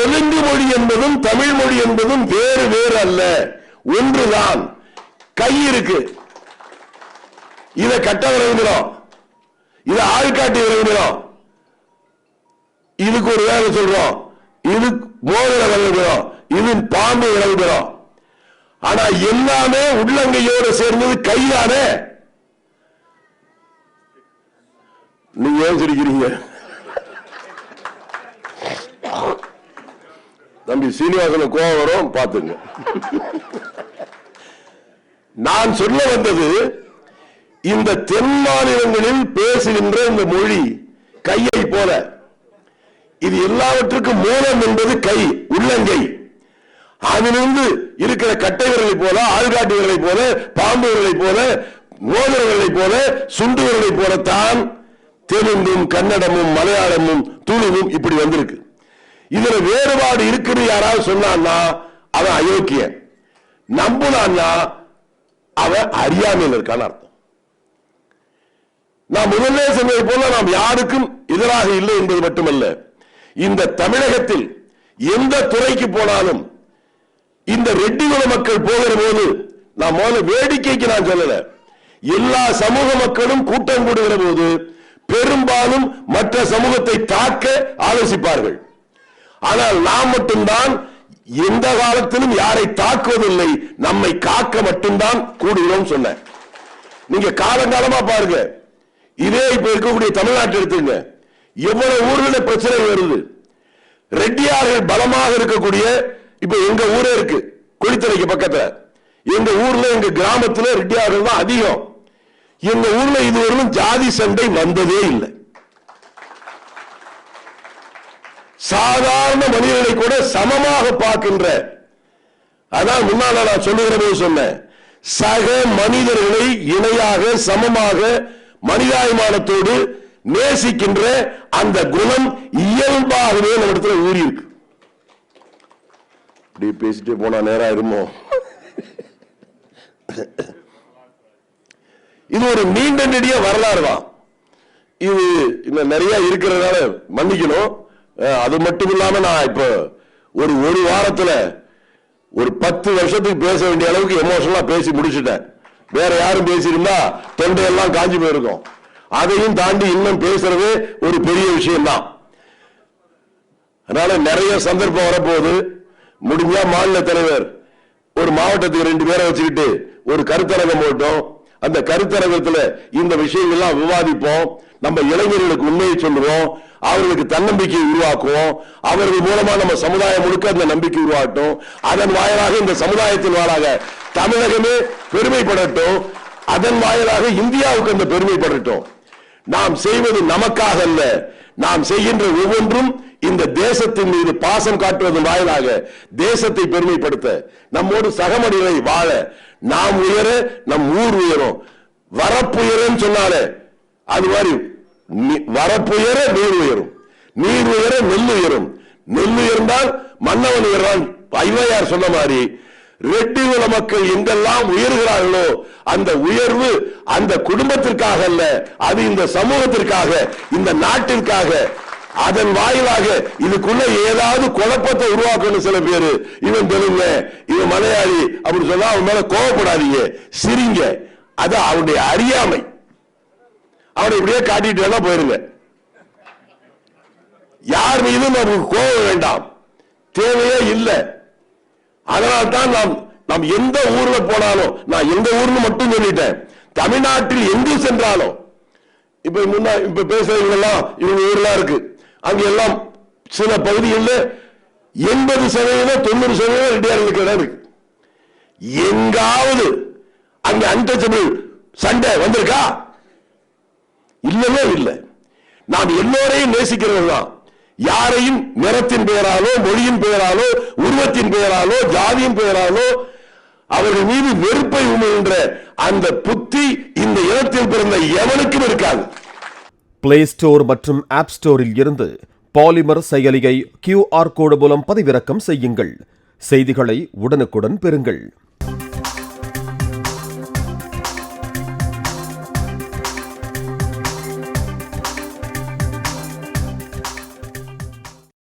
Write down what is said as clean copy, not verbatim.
தெலுங்கு மொழி என்பதும் தமிழ் மொழி என்பதும் வேறு வேறு அல்ல, ஒன்றுதான். கை இருக்கு, இதை கட்ட விரைகிறோம், இதை ஆள்காட்டி விரைகிறோம், இதுக்கு ஒரு வேலை சொல்றோம், இது மோதிர விளைகிறோம், இது பாம்பு விளைகிறோம். ஆனா எல்லாமே உள்ளங்கையோடு சேர்ந்தது கைதானே. நீங்க ஏன் சிரிக்கிறீங்க? தம்பி சீனிவாசன கோபம் வரும், பாத்துங்க. நான் சொல்ல வந்தது, இந்த தென் மாநிலங்களில் பேசுகின்ற இந்த மொழி கையை போல, இது எல்லாவற்றுக்கும் மூலம் என்பது கை, உள்ளங்கை. அதிலிருந்து இருக்கிற கட்டை விரலை போல, ஆள்காட்டி விரலை போல, பாம்பு விரலை போல, மோதிர விரலை போல, சுண்டு விரலை போலத்தான் தெலுங்கும் கன்னடமும் மலையாளமும் துளுவும் இப்படி வந்திருக்கு. இதுல வேறுபாடு இருக்குது யாராவது சொன்னான்னா அவன் அயோக்கியன், நம்புனான்னா அவன் அறியாமையில் இருக்கான்னு அர்த்தம். நாம் முதல்ல சொன்னதை போல நாம் யாருக்கும் எதிராக இல்லை என்பது மட்டுமல்ல, இந்த தமிழகத்தில் எந்த துறைக்கு போனாலும் இந்த ரெட்டிகுல மக்கள் போகிற போது, நான் முதல்ல வேடிக்கைக்கு நான் சொல்லல, எல்லா சமூக மக்களும் கூட்டம் கூடுகிற போது பெரும்பாலும் மற்ற சமூகத்தை தாக்க ஆலோசிப்பார்கள். ஆனால் நாம் மட்டும்தான் எந்த காலத்திலும் யாரை தாக்குவதில்லை, நம்மை காக்க மட்டும்தான் கூடுகிறோம் சொன்ன. நீங்க காலங்காலமா பாருங்க, இதே இப்ப இருக்கக்கூடிய தமிழ்நாட்டை எடுத்துங்க, எவ்வளவு ஊர்களில் பிரச்சனை வருது. ரெட்டியார்கள் பலமாக இருக்கக்கூடிய, இப்ப எங்க ஊரே இருக்கு குளித்தலைக்கு பக்கத்துல, எங்க ஊர்ல எங்க கிராமத்துல ரெட்டியார்கள் தான் அதிகம். எங்க ஊர்ல இதுவரையிலும் ஜாதி சண்டை வந்ததே இல்லை. சாதாரண மனிதர்களை கூட சமமாக பார்க்கின்ற, அதான் முன்னால நான் சொல்லுகிற போது சொன்னேன், சக மனிதர்களை இணையாக சமமாக மனிதாபிமானத்தோடு நேசிக்கின்ற அந்த குணம் இயல்பாகவே நம்ம இடத்துல ஊறி இருக்கு. இப்படி பேசிட்டு போனா நேரம் ஆயிருமோ? இது ஒரு நீண்ட நெடிய வரலாறு தான். இது இன்னும் நிறைய இருக்கிறதுனால மன்னிக்கணும். அது மட்டும் இல்லாம நான் இப்ப ஒரு வாரத்துல ஒரு 10 வருஷத்துக்கு பேச வேண்டிய அளவுக்கு எமோஷனலா பேசி முடிச்சுட்டேன். வேற யாரும் பேசியிருந்தா தொண்டையெல்லாம் காஞ்சி போயிருக்கும். அதையும் தாண்டி இன்னும் பேசுறது ஒரு பெரிய விஷயம் தான். அதனால நிறைய சந்தர்ப்பம் வரப்போகுது. முடிஞ்சா மாநில தலைவர் ஒரு மாவட்டத்துக்கு 2 பேரை வச்சுக்கிட்டு ஒரு கருத்தரங்கம் போட்டோம். அந்த கருத்தரங்கத்துல இந்த விஷயங்கள்லாம் விவாதிப்போம். நம்ம இளைஞர்களுக்கு உண்மையை சொல்லுவோம், அவர்களுக்கு தன்னம்பிக்கை உருவாக்குவோம். அவர்கள் மூலமா நம்ம சமுதாயம் முழுக்க அந்த நம்பிக்கை உருவாகட்டும். அதன் வாயிலாக இந்த சமுதாயத்தின் வாயிலாக தமிழகமே பெருமைப்படட்டும். அதன் வாயிலாக இந்தியாவுக்கு அந்த பெருமைப்படட்டும். நாம் செய்வது நமக்காக அல்ல, நாம் செய்கின்ற ஒவ்வொன்றும் இந்த தேசத்தின் மீது பாசம் காட்டுவதன் வாயிலாக தேசத்தை பெருமைப்படுத்த, நம்மோடு சகமனிதரை வாழ, நாம் உயர நம் ஊர் உயரும். வரப்புயரன்னு சொன்னாலே அது மாதிரி வரப்புயர நீர் உயரும், நீர் உயர நெல் உயரும், நெல் உயர்ந்தால் மன்னவன் உயர்றான். ஐவையார் சொன்ன மாதிரி ரெட்டிகுல மக்கள் எங்கெல்லாம் உயர்கிறார்களோ அந்த உயர்வு அந்த குடும்பத்திற்காக அல்ல, அது இந்த சமூகத்திற்காக, இந்த நாட்டிற்காக. அதன் வாயிலாக இதுக்குள்ள ஏதாவது குழப்பத்தை உருவாக்கணும். சில பேரு இவன் தெலுங்கு, இவன் மலையாளி அப்படி சொன்னா அவன் மேல கோவப்படாதீங்க, சிரிங்க. அது அவனுடைய அறியாமை. அவனை இப்படியே காட்டிட்டு போயிருங்க. யார் மீதும் நமக்கு கோபம் வேண்டாம், தேவையே இல்லை. அதனால்தான் நாம் எந்த ஊர்ல போனாலும், நான் எந்த ஊர்னு மட்டும் சொல்லிட்டேன், தமிழ்நாட்டில் எங்கு சென்றாலும் இப்ப பேசுறவங்க எல்லாம் இவங்க ஊர்லாம் இருக்கு, அங்க எல்லாம் சில பகுதிகளில் 80% 90% ரெட்டியார்களுக்கு இடம் இருக்கு. எங்காவது அங்க அன்டச்சபிள் சண்டை வந்திருக்கா? இல்லவே இல்லை. நாம் எல்லோரையும் நேசிக்கிறவர்கள் தான். யாரையும் நிறத்தின் பெயராலோ, மொழியின் பெயராலோ, உருவத்தின் பெயராலோ, ஜாதியின் பெயராலோ அவர்கள் மீது வெறுப்பை உமிழ்கின்ற அந்த புத்தி இந்த இனத்தில் பிறந்த எவனுக்கும் இருக்காது. பிளே ஸ்டோர் மற்றும் ஆப் ஸ்டோரில் இருந்து பாலிமர் செயலியை QR கோடு மூலம் பதிவிறக்கம் செய்யுங்கள். செய்திகளை உடனுக்குடன் பெறுங்கள்.